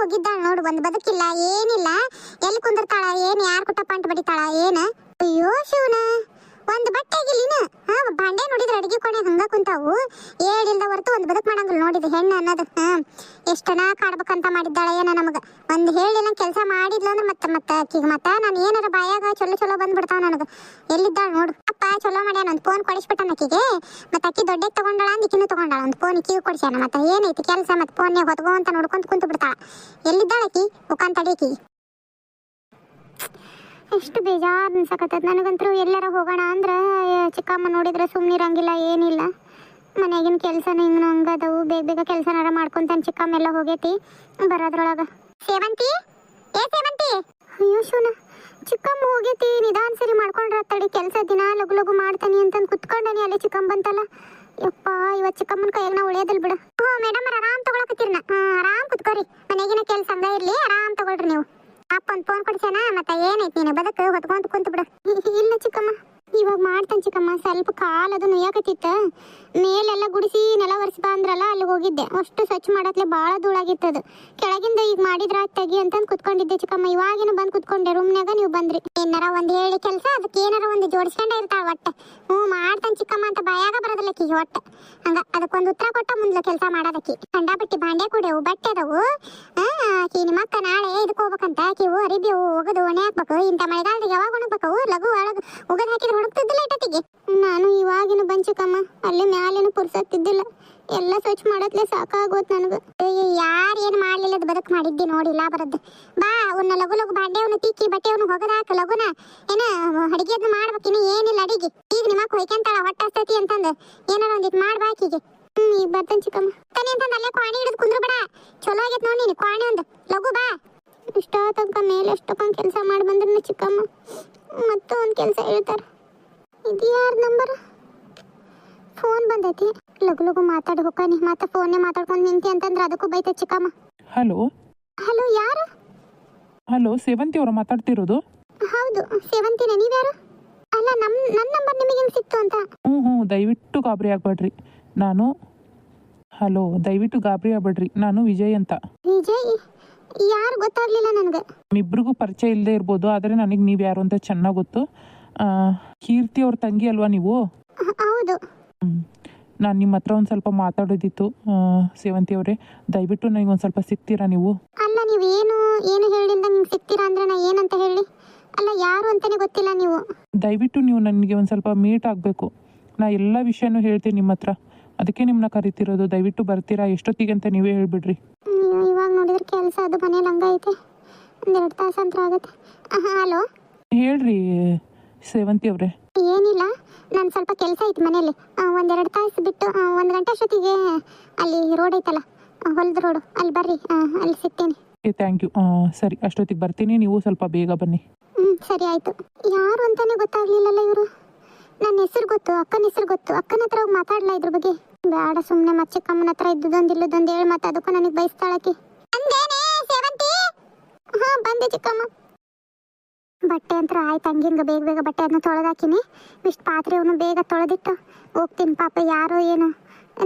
ಹೋಗಿದ್ದಾಳ ನೋಡು, ಒಂದ್ ಬದುಕಿಲ್ಲ ಏನಿಲ್ಲ. ಎಲ್ಲಿ ಕುಂದಿರ್ತಾಳ, ಏನ್ ಯಾರ್ ಕುಟ್ಟ ಪಂಟ್ ಬಡಿತಾಳ ಏನ? ಅಯ್ಯೋ ಶಿವನ, ಒಂದ್ ಬಟ್ಟೆಗಿಲ್ಲಿನ ಬಾಂಡೆ ನೋಡಿದ್ರೆ ಅಡಿಗೆ ಕೊನೆ ಹಂಗ ಕುಂತಾವು. ಏಳಿಲ್ದ ಹೊರತು ಒಂದ್ ಬದುಕ್ ಮಾಡಂಗಿಲ್ಲ ನೋಡಿದ್ ಹೆಣ್ಣು ಅನ್ನೋದು. ಎಷ್ಟನ ಕಾಡ್ಬೇಕಂತ ಮಾಡಿದ್ದಾಳ ಏನ ನಮಗ. ಒಂದ್ ಹೇಳಿಲ್ಲ ಕೆಲಸ ಮಾಡಿದ್ಲ ಅಂದ್ರೆ ಮತ್ತ ನಾನು ಏನಾರ ಬಾಯಾಗ ಚಲೋ ಬಂದ್ಬಿಡ್ತಾವ ನನಗ. ಎಲ್ಲಿದ್ದಾಳ ನೋಡು. ಅಪ್ಪ ಚಲೋ ಮಾಡ್ಯಾನ, ಒಂದ್ ಫೋನ್ ಕೊಡಿಸ್ಬಿಟ್ಟಾನ ಆಕಿಗೆ. ಮತ್ತೆ ಅಕ್ಕಿ ದೊಡ್ಡ ತಗೊಂಡಾಳ ಅಂದ್ ಇಕಿನೂ ತಗೊಂಡಾಳ ಒಂದ್ ಫೋನ್ ಇಕಿಗೂ ಕೊಡ್ಸ್ಯಾನ. ಮತ್ತೆ ಏನೈತಿ ಕೆಲಸ, ಮತ್ತೆ ಫೋನ್ಯಾಗ ಹೊತ್ಕೊಂತ ನೋಡ್ಕೊಂತ ಕುಂತು ಬಿಡ್ತಾಳ. ಎಲ್ಲಿದ್ದಾಳ ಆಕಿ ಮುಖಾನ್ ತಡಿಕಿ. ಎಷ್ಟು ಬೇಜಾರು ಅನ್ಸಕತ್ತದ ನನಗಂತೂ. ಎಲ್ಲಾರ ಹೋಗೋಣ ಅಂದ್ರ ಚಿಕ್ಕಮ್ಮ ನೋಡಿದ್ರೆ ಸುಮ್ಮನಿರಂಗಿಲ್ಲ, ಏನಿಲ್ಲ. ಮನೆಯಾಗಿನ ಕೆಲಸನ ಹಿಂಗೆ ಹಂಗದವು. ಬೇಗ ಕೆಲಸನಾರ ಮಾಡ್ಕೊಂತಾನೆ. ಚಿಕ್ಕಮ್ಮ ಎಲ್ಲ ಹೋಗೈತಿ ಬರೋದ್ರೊಳಗ. ಸೇವಂತಿ, ಏ ಸೇವಂತಿ. ಅಯ್ಯೋ ಶಿವನ, ಚಿಕ್ಕಮ್ಮ ಹೋಗೈತಿ. ನಿಧಾನ ಸರಿ ಮಾಡ್ಕೊಂಡ್ರ ತಡಿ, ಕೆಲಸ ದಿನ ಲಗು ಮಾಡ್ತಾನಿ ಅಂತಂದು ಕುತ್ಕೊಂಡನಿ. ಅಲ್ಲಿ ಚಿಕ್ಕಮ್ಮ ಬಂತಲ್ಲ, ಯಪ್ಪ ಇವತ್ತು ಚಿಕ್ಕಮ್ಮನ ಕೈಯಾಗ ನಾ ಉಳಿಯೋದಿಲ್ಲ ಬಿಡು. ಮೇಡಮ್ ಆರಾಮ್ ತಗೊಳಕತ್ತೀರಿ. ಆರಾಮ್ ಕುತ್ಕೋರಿ, ಮನೆಗಿನ ಕೆಲಸ ಹಂಗ ಇರ್ಲಿ, ಆರಾಮ್ ತಗೊಳ್ರಿ ನೀವು. ಅಪ್ಪ ಒಂದು ಫೋನ್ ಕೊಡ್ಸೇನ. ಮತ್ತೆ ಏನೈತಿ ನೀನು ಬದಕ್ಕೆ ಹೊತ್ಕೊಂತ ಕುಂತು ಬಿಡು. ಇಲ್ಲ ಚಿಕ್ಕಮ್ಮ, ಇವಾಗ ಮಾಡ್ತಾನೆ ಚಿಕ್ಕಮ್ಮ. ಸ್ವಲ್ಪ ಕಾಲದು ನುಯ್ಯಾಕತ್ತಿತ್ತ. ಮೇಲೆಲ್ಲ ಗುಡಿಸಿ ನೆಲ ಒರೆಸಿ ಬಾ ಅಂದ್ರಲ್ಲ, ಅಲ್ಲಿ ಹೋಗಿದ್ದೆ. ಅಷ್ಟು ಸ್ವಚ್ಛ ಮಾಡತ್ಲೆ ಭಾಳ ಧೂಳಾಗಿತ್ತದು. ಕೆಳಗಿಂದ ಈಗ ಮಾಡಿದ್ರ ತೆಗಿ ಅಂತಂದು ಕುತ್ಕೊಂಡಿದ್ದೆ ಚಿಕ್ಕಮ್ಮ. ಇವಾಗಿನ ಬಂದು ಕುತ್ಕೊಂಡೆ ರೂಮ್ನಾಗ, ನೀವು ಬಂದ್ರಿ. ಏನಾರ ಒಂದು ಹೇಳಿ ಕೆಲಸ, ಅದಕ್ಕೆ ಏನಾರ ಒಂದು ಜೋಡಿಸ್ಕೊಂಡೇ ಇರ್ತಾಳ ಒಟ್ಟೆ. ಮಾಡ್ತಾನೆ ಚಿಕ್ಕಮ್ಮ ಅಂತ ಬಾಯಾಗ ಬರೋದಿಲ್ಲ ಆಕಿಗೆ ಒಟ್ಟೆ. ಹಂಗ ಅದಕ್ಕೊಂದು ಉತ್ತರ ಕೊಟ್ಟ ಮುಂದ್ಲ ಕೆಲಸ ಮಾಡೋದಕ್ಕಿ. ಕಂಡಾಬಿಟ್ಟಿ ಬಾಂಡೆ ಕುಡಿಯವು, ಬಟ್ಟೆ ಅದಾವು. ಆಕಿ ನಿಮ್ಮಕ್ಕ ನಾಳೆ ಇದಕ್ಕೆ ಹೋಗ್ಬೇಕಂತ. ಆಕಿವು ಅರಿಬಿವು ಒಗದು ಒಣೆ ಹಾಕ್ಬೇಕು. ಇಂಥ ಮಳೆಗಾಲದಾಗ ಯಾವಾಗ ಒಣಗ್ಬೇಕವು? ಲಘು ಒಳಗೆ ಒಗದು ಹಾಕಿದ್ರೆ ಹೊಣಗ್ತಿದ್ದಿಲ್ಲ ಇಟ್ಟತ್ತಿಗೆ. ನಾನು ಇವಾಗಿನ ಬಂದ್ ಚಿಕ್ಕಮ್ಮ, ಅಲ್ಲಿ ಮ್ಯಾಲೇನು ಪುರ್ಸತ್ತಿದ್ದಿಲ್ಲ. ಎಲ್ಲ ಸ್ವಚ್ಛ ಮಾಡತ್ಲೆ ಸಾಕಾಗೋತ್ ನನಗೆ. ಯಾರು ಏನು ಮಾಡ್ಲಿಲ್ಲದ ಬದುಕು ಮಾಡಿದ್ದಿ ನೋಡಿಲ್ಲ ಬರದ್ದು. ಬಾ ಅವನ್ನ ಲಗು ಬಾಂಡೆವನು ತಿಕ್ಕಿ ಬಟ್ಟೆವನು ಹೊಗದ ಹಾಕ ಲಗುನ. ಏನ ಅಡಿಗೆದ್ನ ಮಾಡ್ಬೇಕಿನ್ನು ಏನಿಲ್ಲ ಅಡಿಗೆ. ಈಗ ನಿಮ್ಮಕ್ಕ ಹೊಯ್ಕಂತಾಳ ಹೊಟ್ಟೆ ಹಸ್ತೈತಿ ಅಂತಂದು ಏನಾರ ಒಂದಿಟ್ಟು ಮಾಡ್ಬಾಕಿಗೆ. ಈಗ ಬರ್ತಾನೆ ಚಿಕ್ಕಮ್ಮ. ತಾನೆ ಅಂತಂದು ಅಲ್ಲೇ ಕ್ವಾಣಿ ಹಿಡಿದು ಕುಂದ್ರು ಬಿಡ. ಚಲೋ ಆಗೈತೆ ನೋಡಿ ನೀನು ಕ್ವಾಣಿ ಒಂದು. ಲಗು ಬಾ. ಇಷ್ಟ ತನಕ ಮೇಲೆ ಎಷ್ಟೊಂದು ಕೆಲಸ ಮಾಡಿ ಬಂದ್ರು ಚಿಕ್ಕಮ್ಮ, ಮತ್ತು ಒಂದು ಕೆಲಸ ಹೇಳ್ತಾರೆ. ಇದು ಯಾರ ನಂಬರ್? ಫೋನ್ ಬಂದೈತಿ. ಲಗು ಮಾತಾಡಿ ಹೋಗ್ತಾನೆ. ಮತ್ತೆ ಫೋನ್ನೇ ಮಾತಾಡ್ಕೊಂಡು ನಿಂತಿ ಅಂತಂದ್ರೆ ಅದಕ್ಕೂ ಬೈತೆ ಚಿಕ್ಕಮ್ಮ. ಹಲೋ ಹಲೋ, ಯಾರು? ಹಲೋ, ಸೇವಂತಿ ಅವರ ಮಾತಾಡ್ತಿರೋದು? ಹೌದು, ಸೇವಂತಿನೇ. ನೀವ್ಯಾರು? ಅಲ್ಲ, ನನ್ನ ನಂಬರ್ ನಿಮಗೆ ಹೆಂಗೆ ಸಿಕ್ತು ಅಂತ. ದಯವಿಟ್ಟು ಗಾಬರಿ ಆಗಬೇಡ್ರಿ. ದಯವಿಟ್ಟು ಗಾಬರಿ ಆಗಬೇಡ್ರಿ. ನಾನು ವಿಜಯ್ ಅಂತ. ವಿಜಯ್? ಯಾರು ಗೊತ್ತಾಗ್ಲಿಲ್ಲ ನನಗೆ. ಇಬ್ಬರಿಗೂ ಪರಿಚಯ ಇಲ್ಲದೆ ಇರ್ಬೋದು, ಆದರೆ ನನಗೆ ನೀವು ಯಾರು ಅಂತ ಚೆನ್ನಾಗಿ ಗೊತ್ತು. ಕೀರ್ತಿ ಅವ್ರ ತಂಗಿ ಅಲ್ವಾ ನೀವು? ಹೌದು. ನಾನು ನಿಮ್ಮ ಹತ್ರ ಒಂದು ಸ್ವಲ್ಪ ಮಾತಾಡೋದಿತ್ತು. ಸೇವಂತಿ ಅವರೇ, ದಯವಿಟ್ಟು ನನಗೆ ಒಂದು ಸ್ವಲ್ಪ ಸಿಗ್ತೀರಾ ನೀವು? ಅಲ್ಲ, ನೀವು ಏನು ಹೇಳಿಂದ ನಿಮ್ಗೆ ಸಿಗ್ತೀರಾ ಅಂದ್ರೆ ನಾ ಏನಂತ ಹೇಳಿ? ಅಲ್ಲ, ಯಾರು ಅಂತಾನೆ ಗೊತ್ತಿಲ್ಲ ನೀವು. ದಯವಿಟ್ಟು ನೀವು ನನಗೆ ಒಂದು ಸ್ವಲ್ಪ ಮೀಟ್ ಆಗಬೇಕು. ನಾ ಎಲ್ಲ ವಿಷಯನೂ ಹೇಳ್ತೀನಿ ನಿಮ್ಮ ಹತ್ರ, ಅದಕ್ಕೆ ನಿಮ್ಮನ್ನ ಕರಿತಿರೋದು. ದಯವಿಟ್ಟು ಬರ್ತೀರಾ? ಎಷ್ಟೊತ್ತಿಗೆ ಅಂತ ನೀವೇ ಹೇಳ್ಬಿಡ್ರಿ. ಇವಾಗ ನೋಡಿದ್ರೆ ಕೆಲಸ ಅದು ಮನೇಲಿ ಹಂಗ ಐತೆ. 1-2 ತಾಸು ಅಂತ ಆಗುತ್ತೆ. ಹಲೋ, ಹೇಳ್ರಿ ಸೇವಂತಿ ಅವರೇ. ಏನಿಲ್ಲ, ನಾನು ಸ್ವಲ್ಪ ಕೆಲಸ ಐತೆ ಮನೇಲಿ. 1-2 ತಾಸು ಬಿಟ್ಟು 1 ಗಂಟೆ ಅಷ್ಟೊತ್ತಿಗೆ ಅಲ್ಲಿ ರೋಡ್ ಐತಲ್ಲ, ಹೊಲದ ರೋಡು, ಅಲ್ಲಿ ಬರ್ರಿ. ಅಲ್ಲಿ ಸಿಗ್ತೀನಿ. Thank you. ಸರಿ, ಅಷ್ಟೊತ್ತಿಗೆ ಬರ್ತೀನಿ. ನೀವು ಸ್ವಲ್ಪ ಬೇಗ ಬನ್ನಿ. ಸರಿ ಆಯಿತು. ಯಾರು ಅಂತಾನೆ ಗೊತ್ತಾಗ್ಲಿಲ್ಲಲ್ಲ ಇವರು. ನನ್ನ ಹೆಸರು ಗೊತ್ತು, ಅಕ್ಕನ ಹೆಸರು ಗೊತ್ತು. ಅಕ್ಕನ ಹತ್ರ ಹೋಗಿ ಮಾತಾಡ್ಲಾ ಇದ್ರ ಬಗ್ಗೆ? ಬೇಡ, ಸುಮ್ಮನೆ ಮತ್ತೆ ಚಿಕ್ಕಮ್ಮನ ಹತ್ರ ಇಲ್ಲದೊಂದು ಹೇಳಿ ಮತ್ತೆ ಅದಕ್ಕೂ ನನಗೆ ಬಯಸ್ತಾಳಕಿ. ಬಂದೆ ಚಿಕ್ಕಮ್ಮ. ಬಟ್ಟೆ ಅಂತ ಆಯ್ತು. ಹಂಗಿಂಗ ಬೇಗ ಬಟ್ಟೆ ಅದನ್ನ ತೊಳೆದಾಕಿನಿ. ಇಷ್ಟು ಪಾತ್ರೆವನ್ನು ಬೇಗ ತೊಳೆದಿಟ್ಟು ಹೋಗ್ತೀನಿ. ಪಾಪ ಯಾರೋ ಏನು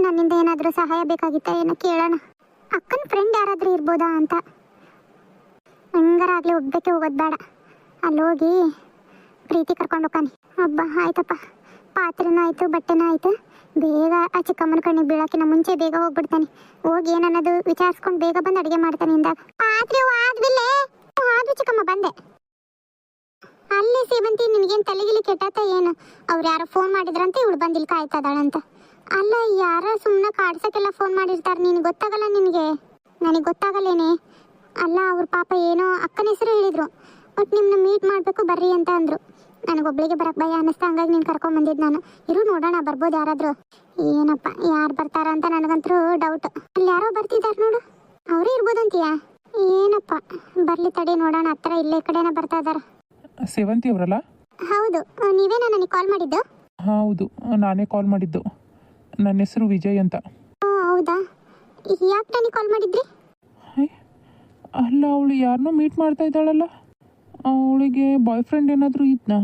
ನನ್ನಿಂದ ಏನಾದರೂ ಸಹಾಯ ಬೇಕಾಗಿತ್ತ ಏನೋ ಕೇಳೋಣ. ಅಕ್ಕನ ಫ್ರೆಂಡ್ ಯಾರಾದರೂ ಇರ್ಬೋದಾ ಅಂತ. ಹಂಗಾರ ಆಗಲಿ, ಒಬ್ಬಕ್ಕೆ ಹೋಗೋದು ಬೇಡ. ಅಲ್ಲಿ ಹೋಗಿ ಪ್ರೀತಿ ಕರ್ಕೊಂಡು ಹೋಗ್ತಾನೆ. ಹಬ್ಬ ಆಯ್ತಪ್ಪ, ಪಾತ್ರೆನೂ ಆಯಿತು, ಬಟ್ಟೆನೂ ಆಯಿತು. ಬೇಗ ಆ ಚಿಕ್ಕಮ್ಮನ ಕಣ್ಣಿಗೆ ಬೀಳೋಕ್ಕಿಂತ ಮುಂಚೆ ಬೇಗ ಹೋಗ್ಬಿಡ್ತಾನೆ. ಹೋಗಿ ಏನನ್ನೋದು ವಿಚಾರಿಸ್ಕೊಂಡು ಬೇಗ ಬಂದು ಅಡುಗೆ ಮಾಡ್ತಾನೆ. ಇಂದಾಗ ಪಾತ್ರೆ ಆದ್ರೂ ಚಿಕ್ಕಮ್ಮ ಬಂದೆ. ಅಲ್ಲಿ ಸೇವಂತಿ, ನಿನಗೇನು ತಲೆಗಿಲಿ ಕೆಟ್ಟಾತ ಏನು? ಅವ್ರು ಯಾರೋ ಫೋನ್ ಮಾಡಿದ್ರಂತೆ, ಇವಳು ಬಂದಿಲ್ಲಿ ಕಾಯ್ತದಾಳಂತ. ಅಲ್ಲ, ಯಾರ ಸುಮ್ಮನೆ ಕಾಡ್ಸೋಕ್ಕೆಲ್ಲ ಫೋನ್ ಮಾಡಿರ್ತಾರೆ. ನಿನಗೆ ಗೊತ್ತಾಗಲ್ಲ? ನನಗೆ ಗೊತ್ತಾಗಲ್ಲೇನೆ. ಅಲ್ಲ, ಅವ್ರ ಪಾಪ ಏನೋ ಅಕ್ಕನ ಹೆಸರು ಹೇಳಿದರು. ಬಟ್ ನಿಮ್ಮನ್ನ ಮೀಟ್ ಮಾಡಬೇಕು ಬರ್ರಿ ಅಂತ ಅಂದರು. ನನಗೊಬ್ಳಿಗೆ ಬರಕ್ಕೆ ಭಯ ಅನ್ನಿಸ್ತಾ, ಹಂಗಾಗಿ ನೀನು ಕರ್ಕೊಂಬಂದಿದ್ದು ನಾನು. ಇರು ನೋಡೋಣ, ಬರ್ಬೋದು ಯಾರಾದರೂ. ಏನಪ್ಪ, ಯಾರು ಬರ್ತಾರ ಅಂತ ನನಗಂತೂ ಡೌಟ್. ಅಲ್ಲಿ ಯಾರೋ ಬರ್ತಿದ್ದಾರೆ ನೋಡು, ಅವರೇ ಇರ್ಬೋದಂತೀಯಾ? ಏನಪ್ಪ, ಬರಲಿ ತಡಿ ನೋಡೋಣ. ಹತ್ರ ಇಲ್ಲೇ ಕಡೆನೇ ಬರ್ತಾ ಇದ್ದಾರೆ. ಸೇವಂತಿ ಅವರಲ್ಲ? ಹೌದು, ನೀವೇನಾ ನನಗೆ ಕಾಲ್ ಮಾಡಿದ್ದು? ಹೌದು, ನಾನೇ ಕಾಲ್ ಮಾಡಿದ್ದು. ನನ್ನ ಹೆಸರು ವಿಜಯ್ ಅಂತ. ಹೌದಾ, ಯಾಕೆ ನನಗೆ ಕಾಲ್ ಮಾಡಿದ್ರಿ? ಅಲ್ಲ, ಅವಳು ಯಾರನ್ನೋ ಮೀಟ್ ಮಾಡ್ತಾ ಇದ್ದಾಳಲ್ಲ, ಅವಳಿಗೆ ಬಾಯ್ ಫ್ರೆಂಡ್ ಏನಾದರೂ ಇದ್ನಾ?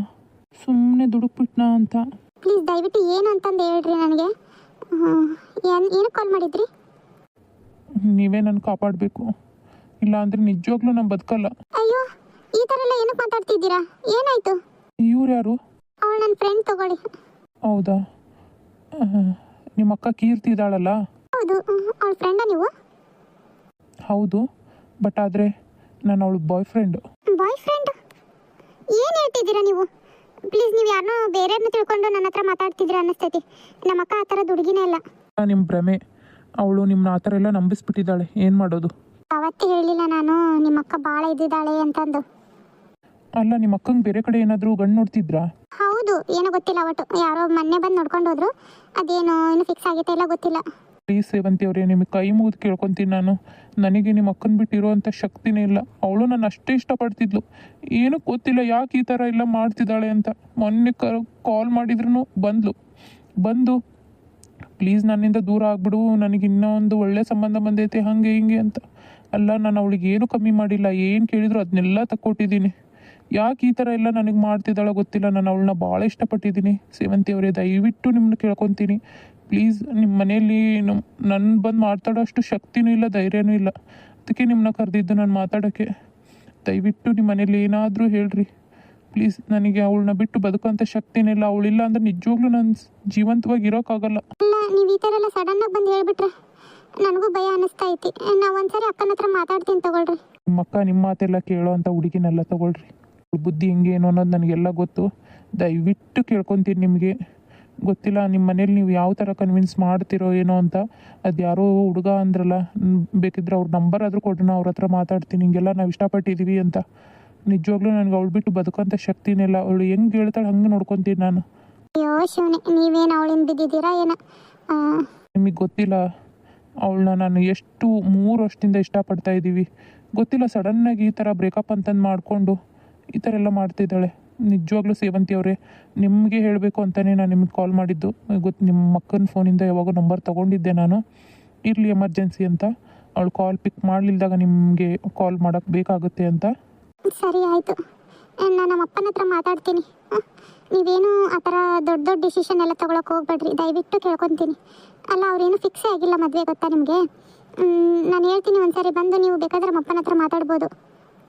ಸುಮ್ಮನೆ ದುಡುಕ್ಬಿಟ್ನಾ ಅಂತ. ಪ್ಲೀಸ್ ದಯವಿಟ್ಟು ಏನು ಅಂತಂದು ಹೇಳ್ರಿ ನನಗೆ. ಏನಕ್ಕೆ ಕಾಲ್ ಮಾಡಿದ್ರಿ? ನೀವೇ ನನ್ನ ಕಾಪಾಡಬೇಕು. ಇಲ್ಲ ಅಂದರೆ ನಿಜವಾಗ್ಲೂ ನಾನು ಬದುಕಲ್ಲ. ಅಯ್ಯೋ, ಈ ಥರ ಎಲ್ಲ ಏನಕ್ಕೆ ಮಾತಾಡ್ತಿದ್ದೀರಾ? ಏನಾಯ್ತು? ಇವ್ರು ಯಾರು? ಅವಳು ನನ್ನ ಫ್ರೆಂಡ್ ತಗೊಳ್ಳಿ. ಹೌದಾ? ನಿಮ್ಮ ಅಕ್ಕ ಕೀರ್ತಿ ಇದ್ದಾಳಲ್ಲ? ಹೌದು, ಅವಳ ಫ್ರೆಂಡಾ ನೀವು? ಹೌದು, ಬಟ್ ಆದರೆ ನಾನು ಅವಳು ಬಾಯ್ ಫ್ರೆಂಡು. Boy friend? ಏನು ಹೇಳ್ತಿದ್ದೀರಾ ನೀವು? ಪ್ಲೀಸ್, ನೀವು ಯಾರನ್ನೋ ಬೇರೆಯವ್ರನ್ನ ತಿಳ್ಕೊಂಡು ನನ್ನ ಹತ್ರ ಮಾತಾಡ್ತಿದ್ದೀರಾ ಅನ್ನಿಸ್ತೈತಿ. ನಮ್ಮ ಅಕ್ಕ ಆ ಥರದ ಹುಡುಗಿನೇ ಅಲ್ಲ. ನಿಮ್ಮ ಭ್ರಮೆ. ಅವಳು ನಿಮ್ಮನ್ನ ಆ ಥರ ಎಲ್ಲ ನಂಬಿಸ್ಬಿಟ್ಟಿದ್ದಾಳೆ. ಏನು ಮಾಡೋದು? ಅವತ್ತೇ ಹೇಳಿಲ್ಲ ನಾನು ನಿಮ್ಮ ಅಕ್ಕ ಭಾಳ ಇದ್ದಿದ್ದಾಳೆ ಅಂತಂದು. ಅಲ್ಲ, ನಿಮ್ಮ ಅಕ್ಕಂಗೆ ಬೇರೆ ಕಡೆ ಏನಾದರೂ ಗಂಡು ನೋಡ್ತಿದ್ರಾ? ಹೌದು, ಏನೋ ಗೊತ್ತಿಲ್ಲ. ಒಟ್ಟು ಯಾರೋ ಮೊನ್ನೆ ಬಂದು ನೋಡ್ಕೊಂಡು ಹೋದ್ರು. ಅದೇನೋ ಇನ್ನೂ ಫಿಕ್ಸ್ ಆಗೈತೆ ಇಲ್ಲ ಗೊತ್ತಿಲ್ಲ. ಪ್ಲೀಸ್ ಸೇವಂತಿ ಅವರೇ, ನಿಮಗೆ ಕೈ ಮುಗಿದು ಕೇಳ್ಕೊತೀನಿ ನಾನು. ನನಗೆ ನಿಮ್ಮ ಅಕ್ಕನ ಬಿಟ್ಟಿರೋವಂಥ ಶಕ್ತಿನೇ ಇಲ್ಲ. ಅವಳು ನಾನು ಅಷ್ಟೇ ಇಷ್ಟಪಡ್ತಿದ್ಲು. ಏನೂ ಗೊತ್ತಿಲ್ಲ ಯಾಕೆ ಈ ಥರ ಎಲ್ಲ ಮಾಡ್ತಿದ್ದಾಳೆ ಅಂತ. ಮೊನ್ನೆ ಕಾಲ್ ಮಾಡಿದ್ರು ಬಂದು ಪ್ಲೀಸ್ ನನ್ನಿಂದ ದೂರ ಆಗ್ಬಿಡು, ನನಗೆ ಇನ್ನೂ ಒಂದು ಒಳ್ಳೆ ಸಂಬಂಧ ಬಂದೈತೆ ಹಾಗೆ ಹಿಂಗೆ ಅಂತ. ಅಲ್ಲ, ನಾನು ಅವಳಿಗೆ ಏನೂ ಕಮ್ಮಿ ಮಾಡಿಲ್ಲ. ಏನು ಕೇಳಿದ್ರು ಅದನ್ನೆಲ್ಲ ತಕ್ಕೊಟ್ಟಿದ್ದೀನಿ. ಯಾಕೆ ಈ ಥರ ಎಲ್ಲ ನನಗೆ ಮಾಡ್ತಿದ್ದಾಳೋ ಗೊತ್ತಿಲ್ಲ. ನಾನು ಅವಳನ್ನ ಭಾಳ ಇಷ್ಟಪಟ್ಟಿದ್ದೀನಿ. ಸೇವಂತಿ ಅವರೇ, ದಯವಿಟ್ಟು ನಿಮ್ಮನ್ನ ಕೇಳ್ಕೊತೀನಿ ಪ್ಲೀಸ್. ನಿಮ್ಮ ಮನೆಯಲ್ಲಿ ನನ್ನ ಬಂದು ಮಾತಾಡೋ ಅಷ್ಟು ಶಕ್ತಿನೂ ಇಲ್ಲ, ಧೈರ್ಯನೂ ಇಲ್ಲ. ಅದಕ್ಕೆ ನಿಮ್ಮನ್ನ ಕರೆದಿದ್ದು ನಾನು ಮಾತಾಡೋಕ್ಕೆ. ದಯವಿಟ್ಟು ನಿಮ್ಮ ಮನೇಲಿ ಏನಾದರೂ ಹೇಳ್ರಿ ಪ್ಲೀಸ್. ನನಗೆ ಅವಳನ್ನ ಬಿಟ್ಟು ಬದುಕೋಂಥ ಶಕ್ತಿನೇ ಇಲ್ಲ. ಅವಳಿಲ್ಲ ಅಂದರೆ ನಿಜವಾಗ್ಲೂ ನಾನು ಜೀವಂತವಾಗಿ ಇರೋಕ್ಕಾಗಲ್ಲ. ಅಲ್ಲ, ನೀವು ಈ ಥರ ಎಲ್ಲ ಸಡನ್ನಾಗಿ ಬಂದು ಹೇಳ್ಬಿಟ್ರೆ ನನಗೂ ಭಯ ಅನ್ನಿಸ್ತಾ ಐತಿ. ನಾವು ಒಂದ್ಸರಿ ಅಕ್ಕನ ಹತ್ರ ಮಾತಾಡ್ತೀನಿ ತಗೊಳ್ರಿ. ನಿಮ್ಮ ಅಕ್ಕ ನಿಮ್ಮ ಮಾತೆಲ್ಲ ಕೇಳೋ ಅಂಥ ಹುಡುಗಿನೆಲ್ಲ ತಗೊಳ್ರಿ. ಬುದ್ಧಿ ಹೆಂಗೆ ಏನು ಅನ್ನೋದು ನನಗೆಲ್ಲ ಗೊತ್ತು. ದಯವಿಟ್ಟು ಕೇಳ್ಕೊತೀನಿ. ನಿಮಗೆ ಗೊತ್ತಿಲ್ಲ ನಿಮ್ಮ ಮನೇಲಿ ನೀವು ಯಾವ ಥರ ಕನ್ವಿನ್ಸ್ ಮಾಡ್ತಿರೋ ಏನೋ ಅಂತ. ಅದು ಯಾರೋ ಹುಡುಗ ಅಂದ್ರಲ್ಲ, ಬೇಕಿದ್ರೆ ಅವ್ರ ನಂಬರ್ ಆದರೂ ಕೊಡ್ರಿ, ಅವ್ರ ಹತ್ರ ಮಾತಾಡ್ತೀನಿ. ಹಿಂಗೆಲ್ಲ ನಾವು ಇಷ್ಟಪಟ್ಟಿದ್ದೀವಿ ಅಂತ. ನಿಜವಾಗ್ಲೂ ನನಗೆ ಅವಳು ಬಿಟ್ಟು ಬದುಕೋಂಥ ಶಕ್ತಿನೇ ಇಲ್ಲ. ಅವಳು ಹೆಂಗೆ ಹೇಳ್ತಾಳೆ ಹಂಗೆ ನೋಡ್ಕೊತೀನಿ ನಾನು. ಅಯ್ಯೋ ಶಿವನೇ, ನೀವೇನು ಅವಳಿಂದ ಬಿದ್ದಿದ್ದೀರಾ ಏನೋ. ನಿಮಗೆ ಗೊತ್ತಿಲ್ಲ, ಅವಳನ್ನ ನಾನು ಎಷ್ಟು 3 ವರ್ಷದಿಂದ ಇಷ್ಟಪಡ್ತಾ ಇದ್ದೀವಿ. ಗೊತ್ತಿಲ್ಲ, ಸಡನ್ನಾಗಿ ಈ ಥರ ಬ್ರೇಕಪ್ ಅಂತಂದು ಮಾಡಿಕೊಂಡು ಈ ಥರ ಎಲ್ಲ ಮಾಡ್ತಿದ್ದಾಳೆ. ನಿಜವಾಗ್ಲೂ ಸೇವಂತಿ ಅವರೇ, ನಿಮಗೆ ಹೇಳಬೇಕು ಅಂತಲೇ ನಾನು ನಿಮಗೆ ಕಾಲ್ ಮಾಡಿದ್ದು. ನಿಮ್ಮ ಮಕ್ಕನ ಫೋನಿಂದ ಯಾವಾಗೋ ನಂಬರ್ ತೊಗೊಂಡಿದ್ದೆ ನಾನು, ಇರಲಿ ಎಮರ್ಜೆನ್ಸಿ ಅಂತ. ಅವಳು ಕಾಲ್ ಪಿಕ್ ಮಾಡಲಿಲ್ದಾಗ ನಿಮಗೆ ಕಾಲ್ ಮಾಡೋಕ್ಕೆ ಬೇಕಾಗುತ್ತೆ ಅಂತ. ಸರಿ ಆಯಿತು, ನಾನು ನಮ್ಮ ಅಪ್ಪನ ಹತ್ರ ಮಾತಾಡ್ತೀನಿ. ನೀವೇನು ಆ ಥರ ದೊಡ್ಡ ಡಿಸಿಷನ್ ಎಲ್ಲ ತೊಗೊಳಕ್ಕೆ ಹೋಗ್ಬೇಡ್ರಿ, ದಯವಿಟ್ಟು ಕೇಳ್ಕೊತೀನಿ. ಅಲ್ಲ, ಅವ್ರೇನು ಫಿಕ್ಸೇ ಆಗಿಲ್ಲ ಮದುವೆ, ಗೊತ್ತಾ ನಿಮಗೆ? ನಾನು ಹೇಳ್ತೀನಿ, ಒಂದ್ಸರಿ ಬಂದು ನೀವು ಬೇಕಾದ್ರೆ ನಮ್ಮ ಅಪ್ಪನ ಹತ್ರ ಮಾತಾಡ್ಬೋದು.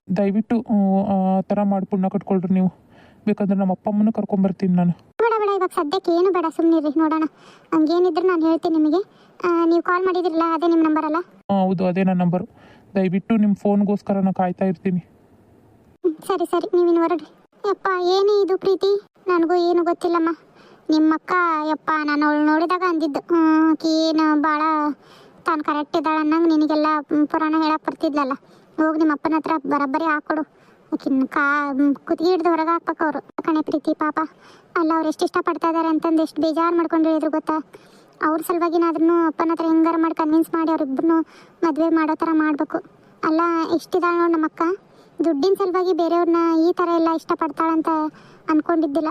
ದಯವಿಟ್ಟು ಆ ಥರ ಮಾಡಿ ಪುಣ್ಯ ಕಟ್ಕೊಳ್ರಿ ನೀವು. ಬೇಕಾದ್ರೆ ನಮ್ಮ ಅಪ್ಪ ಅಮ್ಮನೂ ಕರ್ಕೊಂಬರ್ತೀನಿ ನಾನು. ಬೇಡ ಇವಾಗ ಸದ್ಯಕ್ಕೆ ಏನು ಬೇಡ, ಸುಮ್ಮನಿರಿ, ನೋಡೋಣ. ಹಂಗೇನಿದ್ರು ನಾನು ಹೇಳ್ತೀನಿ ನಿಮಗೆ. ನೀವು ಕಾಲ್ ಮಾಡಿದಿರಲ್ಲ, ಅದೇ ನಿಮ್ಮ ನಂಬರ್ ಅಲ್ಲ? ಹೌದು, ಅದೇ ನನ್ನ ನಂಬರು. ದಯವಿಟ್ಟು ನಿಮ್ಮ ಫೋನ್ಗೋಸ್ಕರ ನಾನು ಕಾಯ್ತಾ ಇರ್ತೀನಿ. ಸರಿ, ನೀವಿನ್ನು ಹೊರಡ್ರಿ. ಯಪ್ಪ, ಏನೇ ಇದು ಪ್ರೀತಿ? ನನಗೂ ಏನು ಗೊತ್ತಿಲ್ಲಮ್ಮ. ನಿಮ್ಮಕ್ಕ ಯಪ್ಪ, ನಾನು ಅವಳು ನೋಡಿದಾಗ ಅಂದಿದ್ದು ಏನು ಭಾಳ ತಾನು ಕರೆಕ್ಟ್ ಇದ್ದಾಳೆ ಅನ್ನಂಗೆ ನಿನಗೆಲ್ಲ ಪುರಾಣ ಹೇಳಕ್ಕೆ ಬರ್ತಿದ್ಲಲ್ಲ. ಹೋಗಿ ನಿಮ್ಮ ಅಪ್ಪನ ಹತ್ರ ಬರೋಬ್ಬರಿ ಹಾಕ್ಕೊಡು. ಆಕಿನ್ನ ಕುತ್ತಿಗೆ ಹಿಡ್ದು ಹೊರಗೆ ಹಾಕ್ಬೇಕು ಅವರು. ಕಣೆ ಪ್ರೀತಿ ಪಾಪ. ಅಲ್ಲ, ಅವ್ರು ಎಷ್ಟು ಇಷ್ಟಪಡ್ತಾ ಇದ್ದಾರೆ ಅಂತಂದು ಎಷ್ಟು ಬೇಜಾರು ಮಾಡ್ಕೊಂಡು ಹೇಳಿದ್ರು ಗೊತ್ತಾ? ಅವ್ರ ಸಲುವಾಗಿನಾದ್ರೂ ಅಪ್ಪನ ಹತ್ರ ಹೆಂಗಾರು ಮಾಡಿ ಕನ್ವಿನ್ಸ್ ಮಾಡಿ ಅವ್ರಿಬ್ಬರನ್ನು ಮದುವೆ ಮಾಡೋ ಥರ ಮಾಡಬೇಕು. ಅಲ್ಲ, ಎಷ್ಟಿದ್ದಾಳೆ ನೋಡಿ ನಮ್ಮಕ್ಕ. ದುಡ್ಡಿನ ಸಲುವಾಗಿ ಬೇರೆಯವ್ರನ್ನ ಈ ಥರ ಎಲ್ಲ ಇಷ್ಟಪಡ್ತಾಳಂತ ಅಂದ್ಕೊಂಡಿದ್ದಿಲ್ಲ.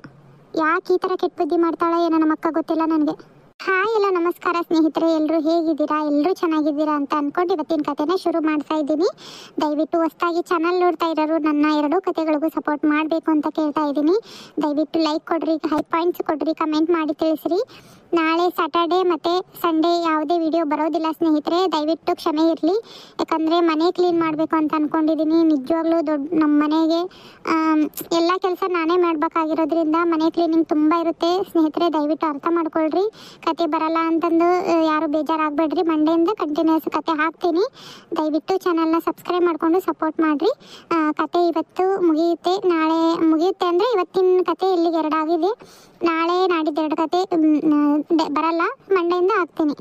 ಯಾಕೆ ಈ ಥರ ಕೆಟ್ಟ ಬುದ್ಧಿ ಮಾಡ್ತಾಳೆ ಏನೋ ನಮ್ಮಕ್ಕ, ಗೊತ್ತಿಲ್ಲ ನನಗೆ. ಹಾಯ್, ಎಲ್ಲ ನಮಸ್ಕಾರ ಸ್ನೇಹಿತರೆ, ಎಲ್ಲರೂ ಹೇಗಿದ್ದೀರಾ? ಎಲ್ಲರೂ ಚೆನ್ನಾಗಿದ್ದೀರಾ ಅಂತ ಅಂದ್ಕೊಂಡು ಇವತ್ತಿನ ಕಥೆನ ಶುರು ಮಾಡ್ತಾ ಇದ್ದೀನಿ. ದಯವಿಟ್ಟು ಹೊಸದಾಗಿ ಚಾನಲ್ ನೋಡ್ತಾ ಇರೋರು ನನ್ನ 2 ಕಥೆಗಳಿಗೂ ಸಪೋರ್ಟ್ ಮಾಡಬೇಕು ಅಂತ ಕೇಳ್ತಾ ಇದ್ದೀನಿ. ದಯವಿಟ್ಟು ಲೈಕ್ ಕೊಡ್ರಿ, ಹೈ ಪಾಯಿಂಟ್ಸ್ ಕೊಡ್ರಿ, ಕಮೆಂಟ್ ಮಾಡಿ ತಿಳಿಸ್ರಿ. ನಾಳೆ ಸ್ಯಾಟರ್ಡೇ ಮತ್ತು ಸಂಡೇ ಯಾವುದೇ ವಿಡಿಯೋ ಬರೋದಿಲ್ಲ ಸ್ನೇಹಿತರೆ, ದಯವಿಟ್ಟು ಕ್ಷಮೆ ಇರಲಿ. ಯಾಕಂದರೆ ಮನೆ ಕ್ಲೀನ್ ಮಾಡಬೇಕು ಅಂತ ಅಂದ್ಕೊಂಡಿದ್ದೀನಿ. ನಿಜವಾಗ್ಲೂ ನಮ್ಮ ಮನೆಗೆ ಎಲ್ಲ ಕೆಲಸ ನಾನೇ ಮಾಡಬೇಕಾಗಿರೋದ್ರಿಂದ ಮನೆ ಕ್ಲೀನಿಂಗ್ ತುಂಬ ಇರುತ್ತೆ ಸ್ನೇಹಿತರೆ. ದಯವಿಟ್ಟು ಅರ್ಥ ಮಾಡ್ಕೊಳ್ರಿ. ಕತೆ ಬರಲ್ಲ ಅಂತಂದು ಯಾರು ಬೇಜಾರಾಗಬೇಡ್ರಿ. ಮಂಡೆಯಿಂದ ಕಂಟಿನ್ಯೂಸ್ ಕತೆ ಹಾಕ್ತೀನಿ. ದಯವಿಟ್ಟು ಚಾನಲ್ನ ಸಬ್ಸ್ಕ್ರೈಬ್ ಮಾಡಿಕೊಂಡು ಸಪೋರ್ಟ್ ಮಾಡಿರಿ. ಕತೆ ಇವತ್ತು ಮುಗಿಯುತ್ತೆ, ನಾಳೆ ಮುಗಿಯುತ್ತೆ ಅಂದರೆ ಇವತ್ತಿನ ಕತೆ ಇಲ್ಲಿಗೆ 2 ಆಗಿದೆ. ನಾಳೆ ನಾಡಿದ್ದು 2 ಕತೆ ಬರಲ್ಲ, ಮಂಡೆಯಿಂದ ಹಾಕ್ತೀನಿ.